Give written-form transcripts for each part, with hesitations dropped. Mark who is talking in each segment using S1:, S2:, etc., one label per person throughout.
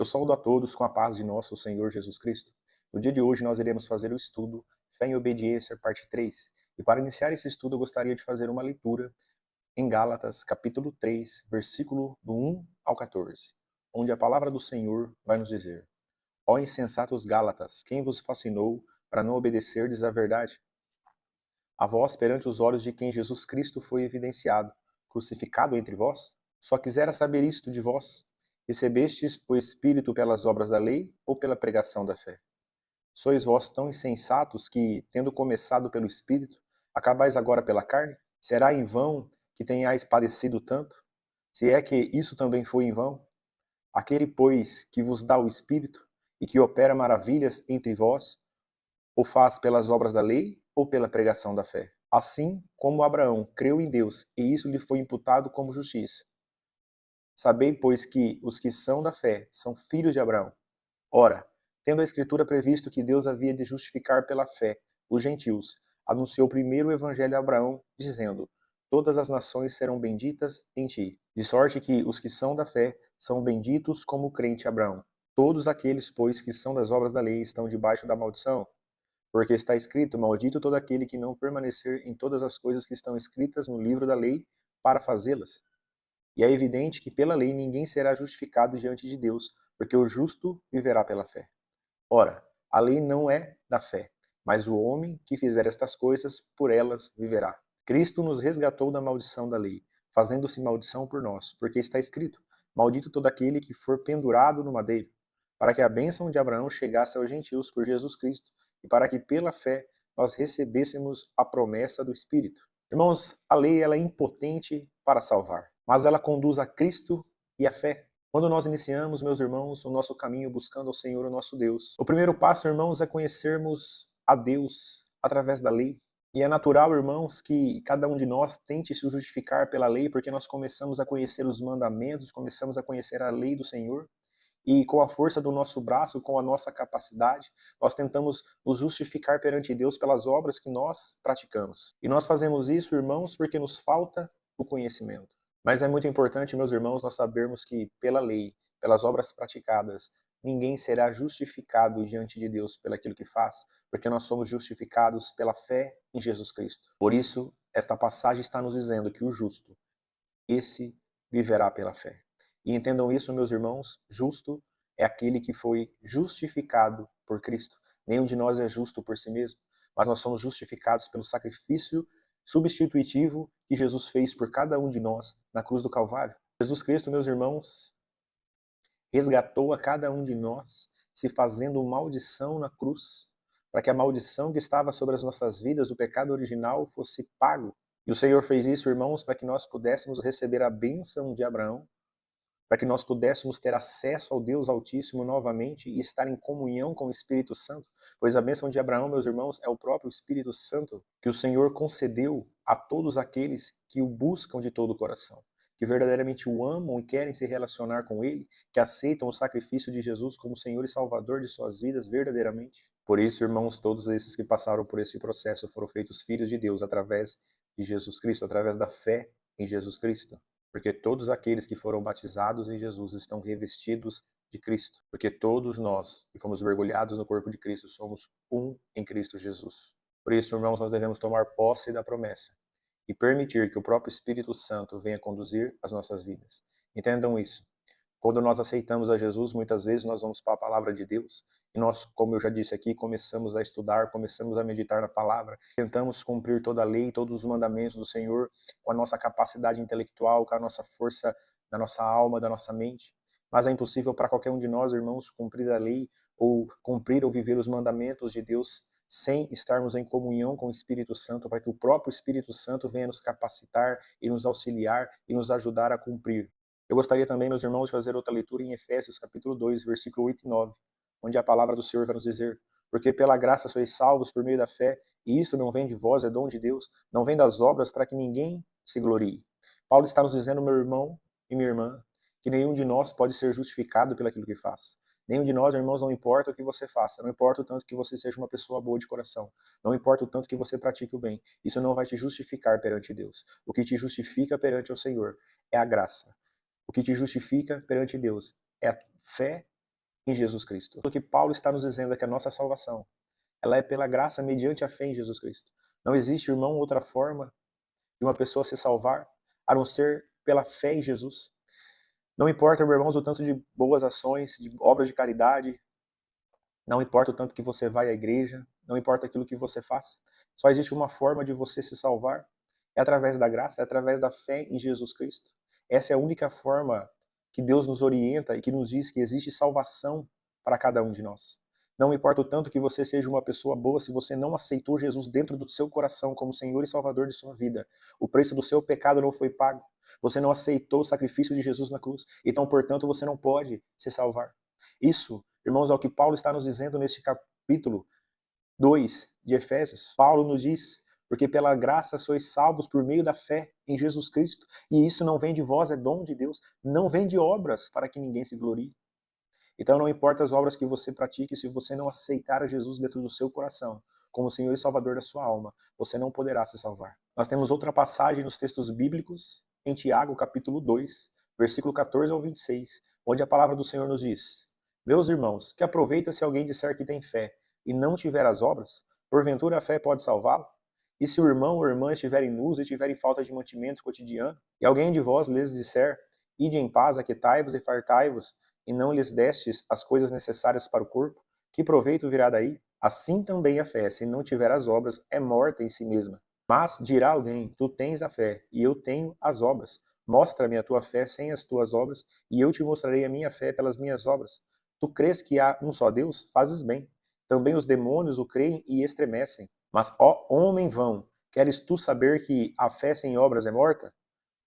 S1: Eu saúdo a todos com a paz de nosso Senhor Jesus Cristo. No dia de hoje nós iremos fazer o estudo Fé em Obediência, parte 3. E para iniciar esse estudo eu gostaria de fazer uma leitura em Gálatas, capítulo 3, versículo do 1 ao 14, onde a palavra do Senhor vai nos dizer: Ó insensatos Gálatas, quem vos fascinou para não obedecerdes à verdade? A vós, perante os olhos de quem Jesus Cristo foi evidenciado, crucificado entre vós? Só quisera saber isto de vós: recebestes o Espírito pelas obras da lei ou pela pregação da fé? Sois vós tão insensatos que, tendo começado pelo Espírito, acabais agora pela carne? Será em vão que tenhais padecido tanto? Se é que isso também foi em vão? Aquele, pois, que vos dá o Espírito e que opera maravilhas entre vós, o faz pelas obras da lei ou pela pregação da fé? Assim como Abraão creu em Deus e isso lhe foi imputado como justiça. Sabei, pois, que os que são da fé são filhos de Abraão. Ora, tendo a Escritura previsto que Deus havia de justificar pela fé os gentios, anunciou primeiro o evangelho a Abraão, dizendo: Todas as nações serão benditas em ti. De sorte que os que são da fé são benditos como o crente Abraão. Todos aqueles, pois, que são das obras da lei estão debaixo da maldição. Porque está escrito: Maldito todo aquele que não permanecer em todas as coisas que estão escritas no livro da lei para fazê-las. E é evidente que pela lei ninguém será justificado diante de Deus, porque o justo viverá pela fé. Ora, a lei não é da fé, mas o homem que fizer estas coisas, por elas viverá. Cristo nos resgatou da maldição da lei, fazendo-se maldição por nós, porque está escrito: Maldito todo aquele que for pendurado no madeiro, para que a bênção de Abraão chegasse aos gentios por Jesus Cristo, e para que pela fé nós recebêssemos a promessa do Espírito. Irmãos, a lei ela é impotente para salvar, mas ela conduz a Cristo e a fé. Quando nós iniciamos, meus irmãos, o nosso caminho buscando ao Senhor, o nosso Deus, o primeiro passo, irmãos, é conhecermos a Deus através da lei. E é natural, irmãos, que cada um de nós tente se justificar pela lei, porque nós começamos a conhecer os mandamentos, começamos a conhecer a lei do Senhor, e com a força do nosso braço, com a nossa capacidade, nós tentamos nos justificar perante Deus pelas obras que nós praticamos. E nós fazemos isso, irmãos, porque nos falta o conhecimento. Mas é muito importante, meus irmãos, nós sabermos que pela lei, pelas obras praticadas, ninguém será justificado diante de Deus pelaquilo que faz, porque nós somos justificados pela fé em Jesus Cristo. Por isso, esta passagem está nos dizendo que o justo, esse viverá pela fé. E entendam isso, meus irmãos, justo é aquele que foi justificado por Cristo. Nenhum de nós é justo por si mesmo, mas nós somos justificados pelo sacrifício substitutivo que Jesus fez por cada um de nós na cruz do Calvário. Jesus Cristo, meus irmãos, resgatou a cada um de nós, se fazendo maldição na cruz, para que a maldição que estava sobre as nossas vidas, o pecado original, fosse pago. E o Senhor fez isso, irmãos, para que nós pudéssemos receber a bênção de Abraão, para que nós pudéssemos ter acesso ao Deus Altíssimo novamente e estar em comunhão com o Espírito Santo, pois a bênção de Abraão, meus irmãos, é o próprio Espírito Santo que o Senhor concedeu a todos aqueles que o buscam de todo o coração, que verdadeiramente o amam e querem se relacionar com Ele, que aceitam o sacrifício de Jesus como Senhor e Salvador de suas vidas verdadeiramente. Por isso, irmãos, todos esses que passaram por esse processo foram feitos filhos de Deus através de Jesus Cristo, através da fé em Jesus Cristo. Porque todos aqueles que foram batizados em Jesus estão revestidos de Cristo. Porque todos nós que fomos mergulhados no corpo de Cristo somos um em Cristo Jesus. Por isso, irmãos, nós devemos tomar posse da promessa e permitir que o próprio Espírito Santo venha conduzir as nossas vidas. Entendam isso. Quando nós aceitamos a Jesus, muitas vezes nós vamos para a palavra de Deus e nós, como eu já disse aqui, começamos a estudar, começamos a meditar na palavra, tentamos cumprir toda a lei, todos os mandamentos do Senhor com a nossa capacidade intelectual, com a nossa força da nossa alma, da nossa mente. Mas é impossível para qualquer um de nós, irmãos, cumprir a lei ou cumprir ou viver os mandamentos de Deus sem estarmos em comunhão com o Espírito Santo, para que o próprio Espírito Santo venha nos capacitar e nos auxiliar e nos ajudar a cumprir. Eu gostaria também, meus irmãos, de fazer outra leitura em Efésios, capítulo 2, versículo 8 e 9, onde a palavra do Senhor vai nos dizer: Porque pela graça sois salvos por meio da fé, e isto não vem de vós, é dom de Deus, não vem das obras para que ninguém se glorie. Paulo está nos dizendo, meu irmão e minha irmã, que nenhum de nós pode ser justificado pelaquilo que faz. Nenhum de nós, irmãos, não importa o que você faça, não importa o tanto que você seja uma pessoa boa de coração, não importa o tanto que você pratique o bem, isso não vai te justificar perante Deus. O que te justifica perante o Senhor é a graça. O que te justifica perante Deus é a fé em Jesus Cristo. O que Paulo está nos dizendo é que a nossa salvação, ela é pela graça mediante a fé em Jesus Cristo. Não existe, irmão, outra forma de uma pessoa se salvar a não ser pela fé em Jesus. Não importa, meus irmãos, o tanto de boas ações, de obras de caridade, não importa o tanto que você vai à igreja, não importa aquilo que você faz. Só existe uma forma de você se salvar, é através da graça, é através da fé em Jesus Cristo. Essa é a única forma que Deus nos orienta e que nos diz que existe salvação para cada um de nós. Não importa o tanto que você seja uma pessoa boa, se você não aceitou Jesus dentro do seu coração como Senhor e Salvador de sua vida, o preço do seu pecado não foi pago. Você não aceitou o sacrifício de Jesus na cruz. Então, portanto, você não pode se salvar. Isso, irmãos, é o que Paulo está nos dizendo neste capítulo 2 de Efésios. Paulo nos diz: porque pela graça sois salvos por meio da fé em Jesus Cristo. E isso não vem de vós, é dom de Deus. Não vem de obras para que ninguém se glorie. Então não importa as obras que você pratique, se você não aceitar a Jesus dentro do seu coração, como Senhor e Salvador da sua alma, você não poderá se salvar. Nós temos outra passagem nos textos bíblicos, em Tiago, capítulo 2, versículo 14 ao 26, onde a palavra do Senhor nos diz: meus irmãos, que aproveita se alguém disser que tem fé e não tiver as obras? Porventura a fé pode salvá-lo? E se o irmão ou irmã estiverem nus e tiverem falta de mantimento cotidiano, e alguém de vós lhes disser: ide em paz, aquietai-vos e fartai-vos, e não lhes destes as coisas necessárias para o corpo, que proveito virá daí? Assim também a fé, se não tiver as obras, é morta em si mesma. Mas dirá alguém: tu tens a fé, e eu tenho as obras. Mostra-me a tua fé sem as tuas obras, e eu te mostrarei a minha fé pelas minhas obras. Tu crês que há um só Deus? Fazes bem. Também os demônios o creem e estremecem. Mas, ó homem vão, queres tu saber que a fé sem obras é morta?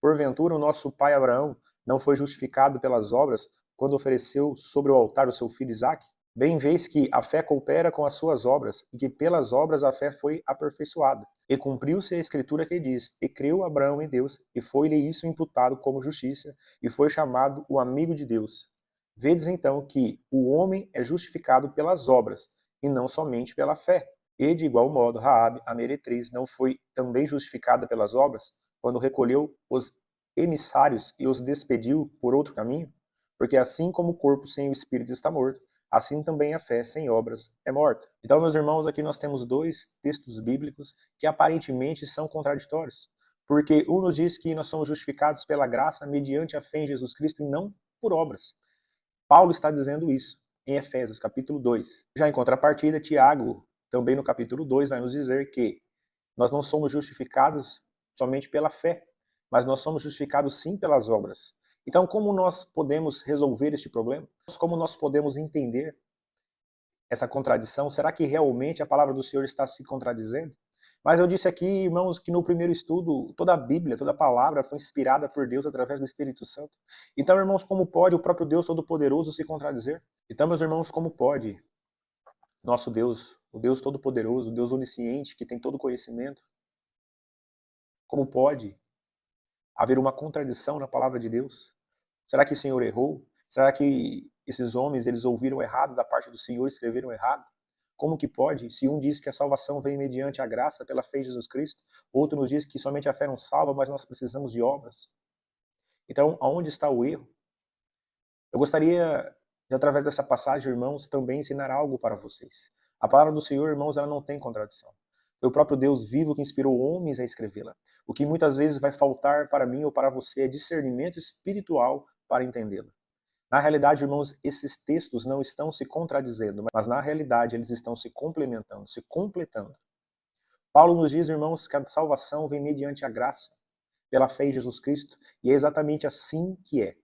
S1: Porventura o nosso pai Abraão não foi justificado pelas obras quando ofereceu sobre o altar o seu filho Isaque? Bem vês que a fé coopera com as suas obras, e que pelas obras a fé foi aperfeiçoada. E cumpriu-se a escritura que diz: e creu Abraão em Deus, e foi-lhe isso imputado como justiça, e foi chamado o amigo de Deus. Vedes então que o homem é justificado pelas obras, e não somente pela fé. E de igual modo, Raabe, a meretriz, não foi também justificada pelas obras, quando recolheu os emissários e os despediu por outro caminho? Porque assim como o corpo sem o espírito está morto, assim também a fé sem obras é morta. Então, meus irmãos, aqui nós temos dois textos bíblicos que aparentemente são contraditórios. Porque um nos diz que nós somos justificados pela graça mediante a fé em Jesus Cristo e não por obras. Paulo está dizendo isso em Efésios, capítulo 2. Já em contrapartida, Tiago, também no capítulo 2, vai nos dizer que nós não somos justificados somente pela fé, mas nós somos justificados sim pelas obras. Então, como nós podemos resolver este problema? Como nós podemos entender essa contradição? Será que realmente a palavra do Senhor está se contradizendo? Mas eu disse aqui, irmãos, que no primeiro estudo, toda a Bíblia, toda a palavra foi inspirada por Deus através do Espírito Santo. Então, irmãos, como pode o próprio Deus Todo-Poderoso se contradizer? Então, meus irmãos, como pode nosso Deus, o Deus Todo-Poderoso, o Deus onisciente, que tem todo conhecimento, como pode haver uma contradição na palavra de Deus? Será que o Senhor errou? Será que esses homens, eles ouviram errado da parte do Senhor e escreveram errado? Como que pode? Se um diz que a salvação vem mediante a graça pela fé em Jesus Cristo, outro nos diz que somente a fé não salva, mas nós precisamos de obras. Então, aonde está o erro? Eu gostaria de, através dessa passagem, irmãos, também ensinar algo para vocês. A palavra do Senhor, irmãos, ela não tem contradição. Foi o próprio Deus vivo que inspirou homens a escrevê-la. O que muitas vezes vai faltar para mim ou para você é discernimento espiritual para entendê-la. Na realidade, irmãos, esses textos não estão se contradizendo, mas na realidade eles estão se complementando, se completando. Paulo nos diz, irmãos, que a salvação vem mediante a graça, pela fé em Jesus Cristo, e é exatamente assim que é.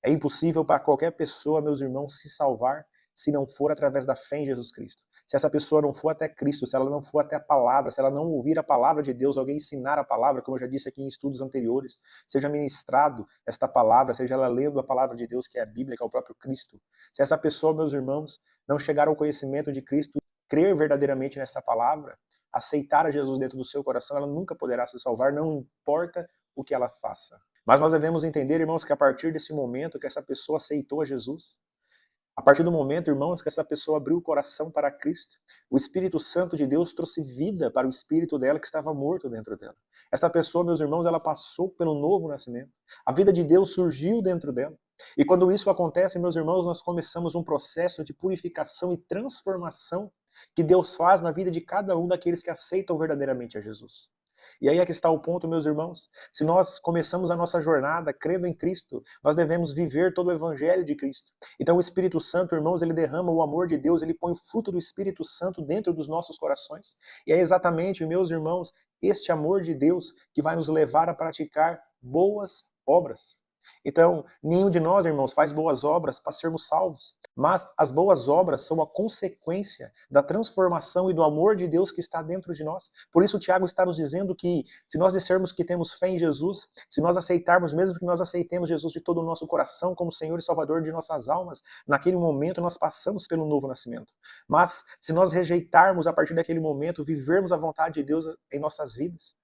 S1: É impossível para qualquer pessoa, meus irmãos, se salvar se não for através da fé em Jesus Cristo. Se essa pessoa não for até Cristo, se ela não for até a palavra, se ela não ouvir a palavra de Deus, alguém ensinar a palavra, como eu já disse aqui em estudos anteriores, seja ministrado esta palavra, seja ela lendo a palavra de Deus, que é a Bíblia, que é o próprio Cristo. Se essa pessoa, meus irmãos, não chegar ao conhecimento de Cristo, crer verdadeiramente nessa palavra, aceitar a Jesus dentro do seu coração, ela nunca poderá se salvar, não importa o que ela faça. Mas nós devemos entender, irmãos, que a partir desse momento que essa pessoa aceitou a Jesus, a partir do momento, irmãos, que essa pessoa abriu o coração para Cristo, o Espírito Santo de Deus trouxe vida para o espírito dela que estava morto dentro dela. Essa pessoa, meus irmãos, ela passou pelo novo nascimento. A vida de Deus surgiu dentro dela. E quando isso acontece, meus irmãos, nós começamos um processo de purificação e transformação que Deus faz na vida de cada um daqueles que aceitam verdadeiramente a Jesus. E aí é que está o ponto, meus irmãos. Se nós começamos a nossa jornada crendo em Cristo, nós devemos viver todo o evangelho de Cristo. Então o Espírito Santo, irmãos, ele derrama o amor de Deus, ele põe o fruto do Espírito Santo dentro dos nossos corações. E é exatamente, meus irmãos, este amor de Deus que vai nos levar a praticar boas obras. Então, nenhum de nós, irmãos, faz boas obras para sermos salvos. Mas as boas obras são a consequência da transformação e do amor de Deus que está dentro de nós. Por isso, o Tiago está nos dizendo que, se nós dissermos que temos fé em Jesus, se nós aceitarmos, mesmo que nós aceitemos Jesus de todo o nosso coração como Senhor e Salvador de nossas almas, naquele momento nós passamos pelo novo nascimento. Mas, se nós rejeitarmos a partir daquele momento, vivermos a vontade de Deus em nossas vidas,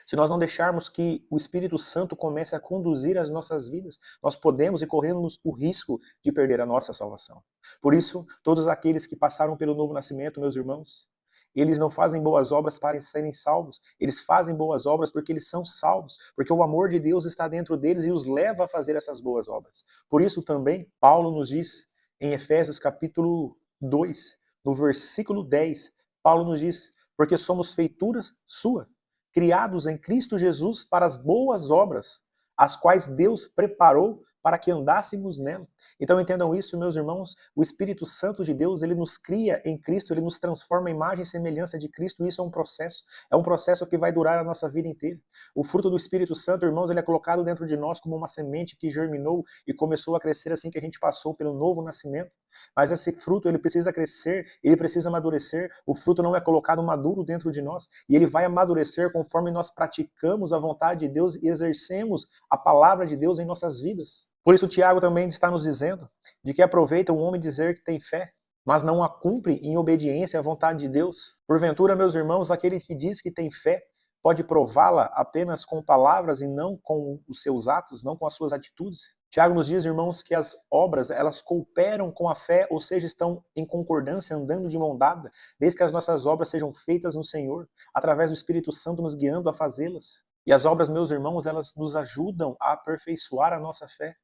S1: se nós não deixarmos que o Espírito Santo comece a conduzir as nossas vidas, nós podemos e corremos o risco de perder a nossa salvação. Por isso, todos aqueles que passaram pelo novo nascimento, meus irmãos, eles não fazem boas obras para serem salvos, eles fazem boas obras porque eles são salvos, porque o amor de Deus está dentro deles e os leva a fazer essas boas obras. Por isso também, Paulo nos diz em Efésios capítulo 2, no versículo 10, Paulo nos diz, porque somos feituras sua, criados em Cristo Jesus para as boas obras, as quais Deus preparou para que andássemos nela. Então entendam isso, meus irmãos, o Espírito Santo de Deus, ele nos cria em Cristo, ele nos transforma em imagem e semelhança de Cristo, e isso é um processo que vai durar a nossa vida inteira. O fruto do Espírito Santo, irmãos, ele é colocado dentro de nós como uma semente que germinou e começou a crescer assim que a gente passou pelo novo nascimento. Mas esse fruto, ele precisa crescer, ele precisa amadurecer. O fruto não é colocado maduro dentro de nós, e ele vai amadurecer conforme nós praticamos a vontade de Deus e exercemos a palavra de Deus em nossas vidas. Por isso Tiago também está nos dizendo de que aproveita um homem dizer que tem fé, mas não a cumpre em obediência à vontade de Deus. Porventura, meus irmãos, aquele que diz que tem fé pode prová-la apenas com palavras e não com os seus atos, não com as suas atitudes. Tiago nos diz, irmãos, que as obras, elas cooperam com a fé, ou seja, estão em concordância, andando de mão dada, desde que as nossas obras sejam feitas no Senhor, através do Espírito Santo nos guiando a fazê-las. E as obras, meus irmãos, elas nos ajudam a aperfeiçoar a nossa fé.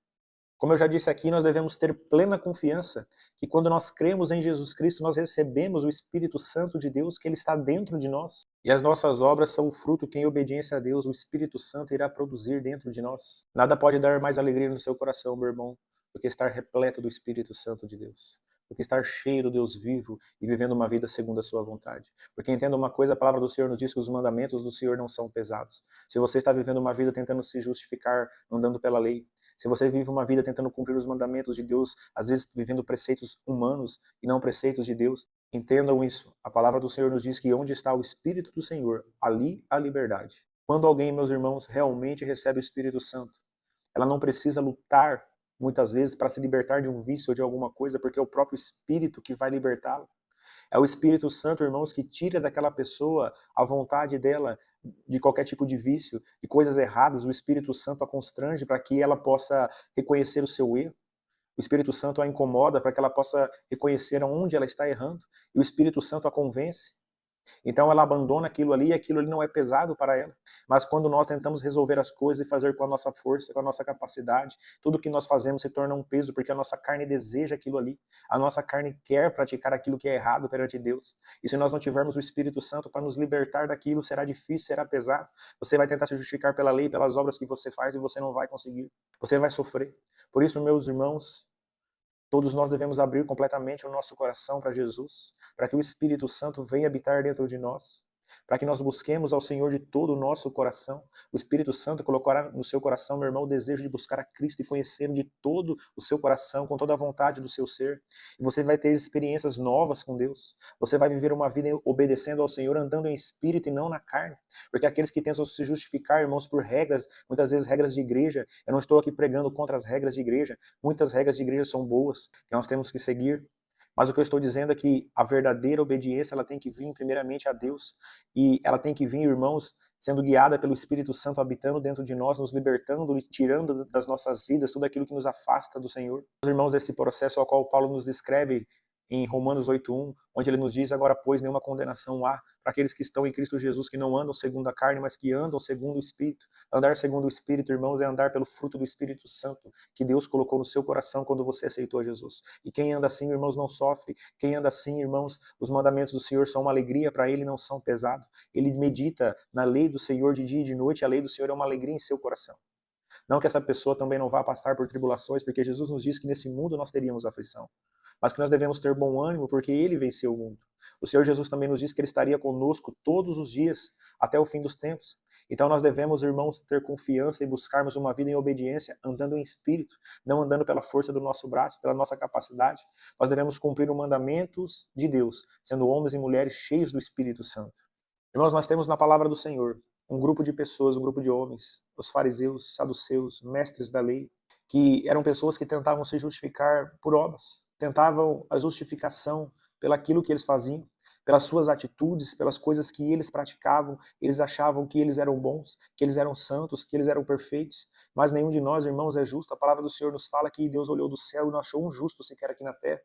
S1: Como eu já disse aqui, nós devemos ter plena confiança que quando nós cremos em Jesus Cristo, nós recebemos o Espírito Santo de Deus, que ele está dentro de nós. E as nossas obras são o fruto que, em obediência a Deus, o Espírito Santo irá produzir dentro de nós. Nada pode dar mais alegria no seu coração, meu irmão, do que estar repleto do Espírito Santo de Deus. Do que estar cheio do Deus vivo e vivendo uma vida segundo a sua vontade. Porque entenda uma coisa, a palavra do Senhor nos diz que os mandamentos do Senhor não são pesados. Se você está vivendo uma vida tentando se justificar, andando pela lei, se você vive uma vida tentando cumprir os mandamentos de Deus, às vezes vivendo preceitos humanos e não preceitos de Deus, entendam isso. A palavra do Senhor nos diz que onde está o Espírito do Senhor, ali há liberdade. Quando alguém, meus irmãos, realmente recebe o Espírito Santo, ela não precisa lutar muitas vezes para se libertar de um vício ou de alguma coisa, porque é o próprio Espírito que vai libertá-la. É o Espírito Santo, irmãos, que tira daquela pessoa a vontade dela de qualquer tipo de vício, de coisas erradas. O Espírito Santo a constrange para que ela possa reconhecer o seu erro. O Espírito Santo a incomoda para que ela possa reconhecer onde ela está errando. E o Espírito Santo a convence. Então ela abandona aquilo ali e aquilo ali não é pesado para ela. Mas quando nós tentamos resolver as coisas e fazer com a nossa força, com a nossa capacidade, tudo que nós fazemos se torna um peso, porque a nossa carne deseja aquilo ali. A nossa carne quer praticar aquilo que é errado perante Deus. E se nós não tivermos o Espírito Santo para nos libertar daquilo, será difícil, será pesado. Você vai tentar se justificar pela lei, pelas obras que você faz, e você não vai conseguir. Você vai sofrer. Por isso, meus irmãos, todos nós devemos abrir completamente o nosso coração para Jesus, para que o Espírito Santo venha habitar dentro de nós, para que nós busquemos ao Senhor de todo o nosso coração. O Espírito Santo colocará no seu coração, meu irmão, o desejo de buscar a Cristo e conhecê-lo de todo o seu coração, com toda a vontade do seu ser. E você vai ter experiências novas com Deus. Você vai viver uma vida obedecendo ao Senhor, andando em espírito e não na carne. Porque aqueles que tentam se justificar, irmãos, por regras, muitas vezes regras de igreja, eu não estou aqui pregando contra as regras de igreja. Muitas regras de igreja são boas, que nós temos que seguir. Mas o que eu estou dizendo é que a verdadeira obediência, ela tem que vir primeiramente a Deus. E ela tem que vir, irmãos, sendo guiada pelo Espírito Santo habitando dentro de nós, nos libertando e tirando das nossas vidas tudo aquilo que nos afasta do Senhor. Meus irmãos, esse processo ao qual Paulo nos descreve em Romanos 8:1, onde ele nos diz: agora, pois, nenhuma condenação há para aqueles que estão em Cristo Jesus, que não andam segundo a carne, mas que andam segundo o Espírito. Andar segundo o Espírito, irmãos, é andar pelo fruto do Espírito Santo, que Deus colocou no seu coração quando você aceitou Jesus. E quem anda assim, irmãos, não sofre. Quem anda assim, irmãos, os mandamentos do Senhor são uma alegria para ele, não são pesados. Ele medita na lei do Senhor de dia e de noite, a lei do Senhor é uma alegria em seu coração. Não que essa pessoa também não vá passar por tribulações, porque Jesus nos diz que nesse mundo nós teríamos aflição, mas que nós devemos ter bom ânimo, porque ele venceu o mundo. O Senhor Jesus também nos diz que ele estaria conosco todos os dias, até o fim dos tempos. Então nós devemos, irmãos, ter confiança e buscarmos uma vida em obediência, andando em espírito, não andando pela força do nosso braço, pela nossa capacidade. Nós devemos cumprir os mandamentos de Deus, sendo homens e mulheres cheios do Espírito Santo. Irmãos, nós temos na palavra do Senhor um grupo de pessoas, um grupo de homens, os fariseus, saduceus, mestres da lei, que eram pessoas que tentavam se justificar por obras, tentavam a justificação pelaquilo que eles faziam, pelas suas atitudes, pelas coisas que eles praticavam. Eles achavam que eles eram bons, que eles eram santos, que eles eram perfeitos, mas nenhum de nós, irmãos, é justo. A palavra do Senhor nos fala que Deus olhou do céu e não achou um justo sequer aqui na terra.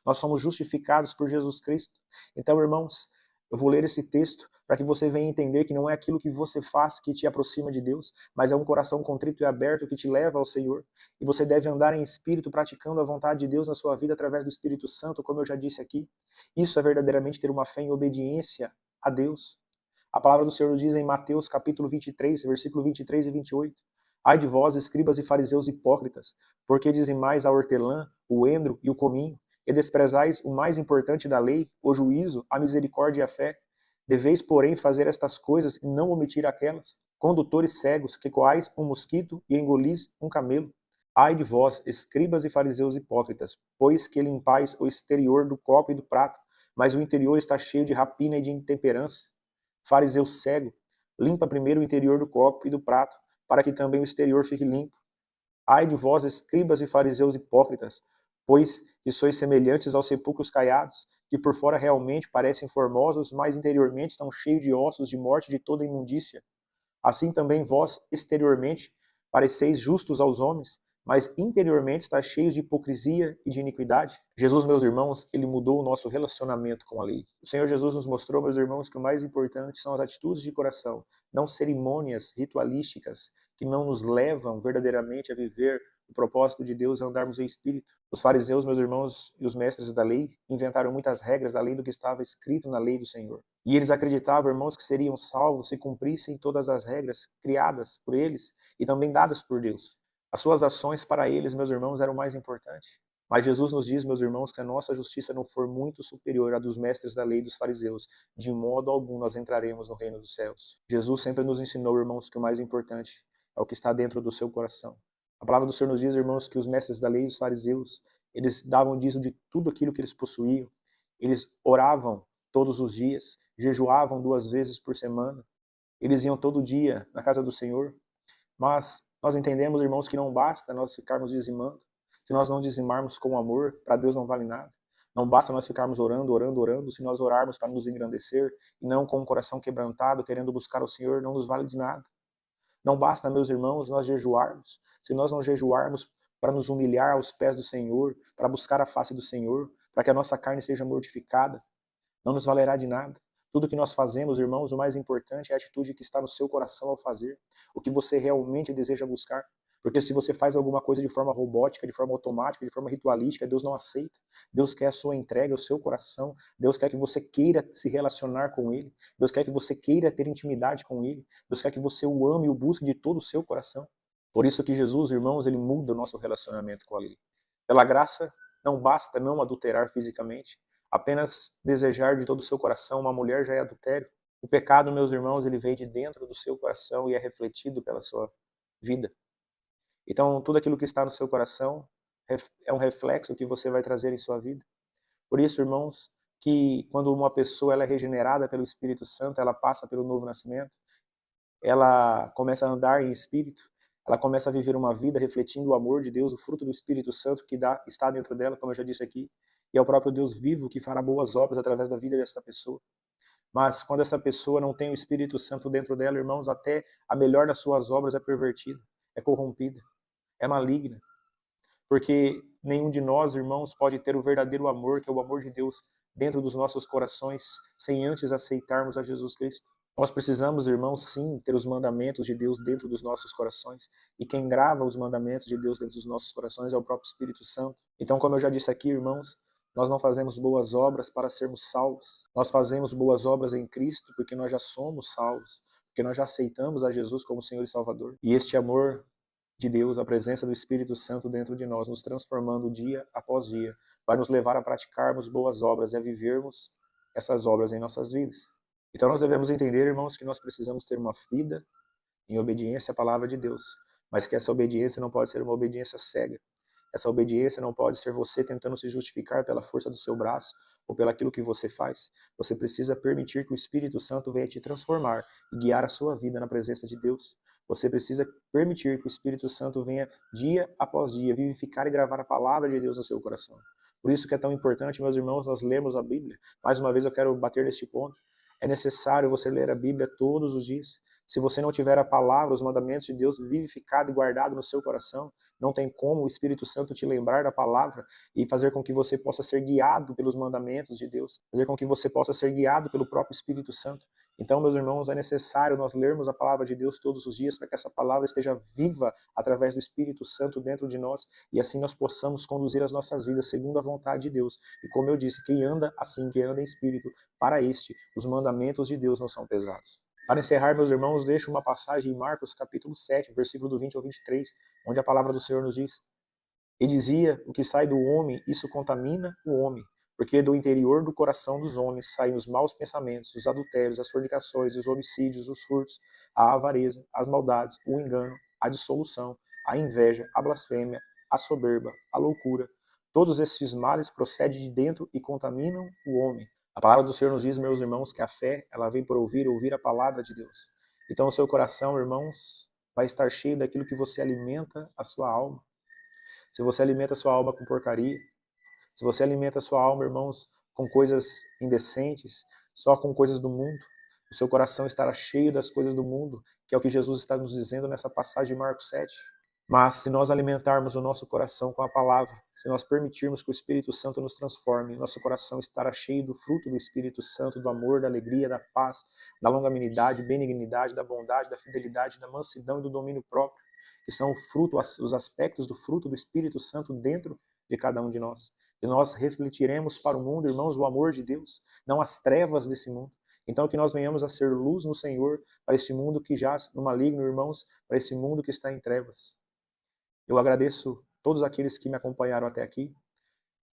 S1: Nós somos justificados por Jesus Cristo. Então, irmãos, eu vou ler esse texto para que você venha entender que não é aquilo que você faz que te aproxima de Deus, mas é um coração contrito e aberto que te leva ao Senhor. E você deve andar em espírito, praticando a vontade de Deus na sua vida através do Espírito Santo, como eu já disse aqui. Isso é verdadeiramente ter uma fé em obediência a Deus. A palavra do Senhor nos diz em Mateus capítulo 23, versículo 23 e 28. Ai de vós, escribas e fariseus hipócritas, porque dizimais a hortelã, o endro e o cominho, e desprezais o mais importante da lei, o juízo, a misericórdia e a fé. Deveis, porém, fazer estas coisas e não omitir aquelas. Condutores cegos, que coais um mosquito e engolis um camelo. Ai de vós, escribas e fariseus hipócritas, pois que limpais o exterior do copo e do prato, mas o interior está cheio de rapina e de intemperança. Fariseu cego, limpa primeiro o interior do copo e do prato, para que também o exterior fique limpo. Ai de vós, escribas e fariseus hipócritas, pois que sois semelhantes aos sepulcros caiados, que por fora realmente parecem formosos, mas interiormente estão cheios de ossos, de morte e de toda imundícia. Assim também vós, exteriormente, pareceis justos aos homens, mas interiormente estáis cheios de hipocrisia e de iniquidade. Jesus, meus irmãos, ele mudou o nosso relacionamento com a lei. O Senhor Jesus nos mostrou, meus irmãos, que o mais importante são as atitudes de coração, não cerimônias ritualísticas que não nos levam verdadeiramente a viver o propósito de Deus, a andarmos em espírito. Os fariseus, meus irmãos, e os mestres da lei inventaram muitas regras além do que estava escrito na lei do Senhor. E eles acreditavam, irmãos, que seriam salvos se cumprissem todas as regras criadas por eles e também dadas por Deus. As suas ações para eles, meus irmãos, eram o mais importante. Mas Jesus nos diz, meus irmãos, que a nossa justiça não for muito superior à dos mestres da lei e dos fariseus, de modo algum nós entraremos no reino dos céus. Jesus sempre nos ensinou, irmãos, que o mais importante é o que está dentro do seu coração. A palavra do Senhor nos diz, irmãos, que os mestres da lei e os fariseus, eles davam dízimo de tudo aquilo que eles possuíam. Eles oravam todos os dias, jejuavam 2 vezes por semana. Eles iam todo dia na casa do Senhor. Mas nós entendemos, irmãos, que não basta nós ficarmos dizimando. Se nós não dizimarmos com amor, para Deus não vale nada. Não basta nós ficarmos orando, orando, orando. Se nós orarmos para nos engrandecer e não com o coração quebrantado, querendo buscar o Senhor, não nos vale de nada. Não basta, meus irmãos, nós jejuarmos. Se nós não jejuarmos para nos humilhar aos pés do Senhor, para buscar a face do Senhor, para que a nossa carne seja mortificada, não nos valerá de nada. Tudo que nós fazemos, irmãos, o mais importante é a atitude que está no seu coração ao fazer, o que você realmente deseja buscar. Porque se você faz alguma coisa de forma robótica, de forma automática, de forma ritualística, Deus não aceita. Deus quer a sua entrega, o seu coração. Deus quer que você queira se relacionar com Ele. Deus quer que você queira ter intimidade com Ele. Deus quer que você o ame e o busque de todo o seu coração. Por isso que Jesus, irmãos, ele muda o nosso relacionamento com a lei. Pela graça, não basta não adulterar fisicamente. Apenas desejar de todo o seu coração uma mulher já é adultério. O pecado, meus irmãos, ele vem de dentro do seu coração e é refletido pela sua vida. Então, tudo aquilo que está no seu coração é um reflexo que você vai trazer em sua vida. Por isso, irmãos, que quando uma pessoa ela é regenerada pelo Espírito Santo, ela passa pelo novo nascimento, ela começa a andar em espírito, ela começa a viver uma vida refletindo o amor de Deus, o fruto do Espírito Santo que está dentro dela, como eu já disse aqui, e é o próprio Deus vivo que fará boas obras através da vida dessa pessoa. Mas quando essa pessoa não tem o Espírito Santo dentro dela, irmãos, até a melhor das suas obras é pervertida, é corrompida, é maligna. porque nenhum de nós, irmãos, pode ter o verdadeiro amor, que é o amor de Deus, dentro dos nossos corações, sem antes aceitarmos a Jesus Cristo. Nós precisamos, irmãos, sim, ter os mandamentos de Deus dentro dos nossos corações. E quem grava os mandamentos de Deus dentro dos nossos corações é o próprio Espírito Santo. Então, como eu já disse aqui, irmãos, nós não fazemos boas obras para sermos salvos. Nós fazemos boas obras em Cristo porque nós já somos salvos, porque nós já aceitamos a Jesus como Senhor e Salvador. E este amor de Deus, a presença do Espírito Santo dentro de nós, nos transformando dia após dia, vai nos levar a praticarmos boas obras e a vivermos essas obras em nossas vidas. Então nós devemos entender, irmãos, que nós precisamos ter uma vida em obediência à palavra de Deus, mas que essa obediência não pode ser uma obediência cega. Essa obediência não pode ser você tentando se justificar pela força do seu braço ou pelo aquilo que você faz. Você precisa permitir que o Espírito Santo venha te transformar e guiar a sua vida na presença de Deus. Você precisa permitir que o Espírito Santo venha dia após dia vivificar e gravar a palavra de Deus no seu coração. Por isso que é tão importante, meus irmãos, nós lermos a Bíblia. Mais uma vez eu quero bater neste ponto. É necessário você ler a Bíblia todos os dias. Se você não tiver a palavra, os mandamentos de Deus vivificado e guardado no seu coração, não tem como o Espírito Santo te lembrar da palavra e fazer com que você possa ser guiado pelos mandamentos de Deus, fazer com que você possa ser guiado pelo próprio Espírito Santo. Então, meus irmãos, é necessário nós lermos a palavra de Deus todos os dias para que essa palavra esteja viva através do Espírito Santo dentro de nós e assim nós possamos conduzir as nossas vidas segundo a vontade de Deus. E como eu disse, quem anda assim, quem anda em Espírito, para este, os mandamentos de Deus não são pesados. Para encerrar, meus irmãos, deixo uma passagem em Marcos capítulo 7, versículo do 20 ao 23, onde a palavra do Senhor nos diz: E dizia, o que sai do homem, isso contamina o homem, porque do interior do coração dos homens saem os maus pensamentos, os adultérios, as fornicações, os homicídios, os furtos, a avareza, as maldades, o engano, a dissolução, a inveja, a blasfêmia, a soberba, a loucura. Todos estes males procedem de dentro e contaminam o homem. A palavra do Senhor nos diz, meus irmãos, que a fé, ela vem por ouvir a palavra de Deus. Então o seu coração, irmãos, vai estar cheio daquilo que você alimenta a sua alma. Se você alimenta a sua alma com porcaria, se você alimenta a sua alma, irmãos, com coisas indecentes, só com coisas do mundo, o seu coração estará cheio das coisas do mundo, que é o que Jesus está nos dizendo nessa passagem de Marcos 7. Mas se nós alimentarmos o nosso coração com a palavra, se nós permitirmos que o Espírito Santo nos transforme, nosso coração estará cheio do fruto do Espírito Santo, do amor, da alegria, da paz, da longanimidade, benignidade, da bondade, da fidelidade, da mansidão e do domínio próprio, que são o fruto, os aspectos do fruto do Espírito Santo dentro de cada um de nós. E nós refletiremos para o mundo, irmãos, o amor de Deus, não as trevas desse mundo. Então que nós venhamos a ser luz no Senhor para este mundo que jaz no maligno, irmãos, para esse mundo que está em trevas. Eu agradeço todos aqueles que me acompanharam até aqui.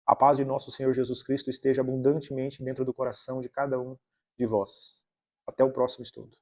S1: A paz de nosso Senhor Jesus Cristo esteja abundantemente dentro do coração de cada um de vós. Até o próximo estudo.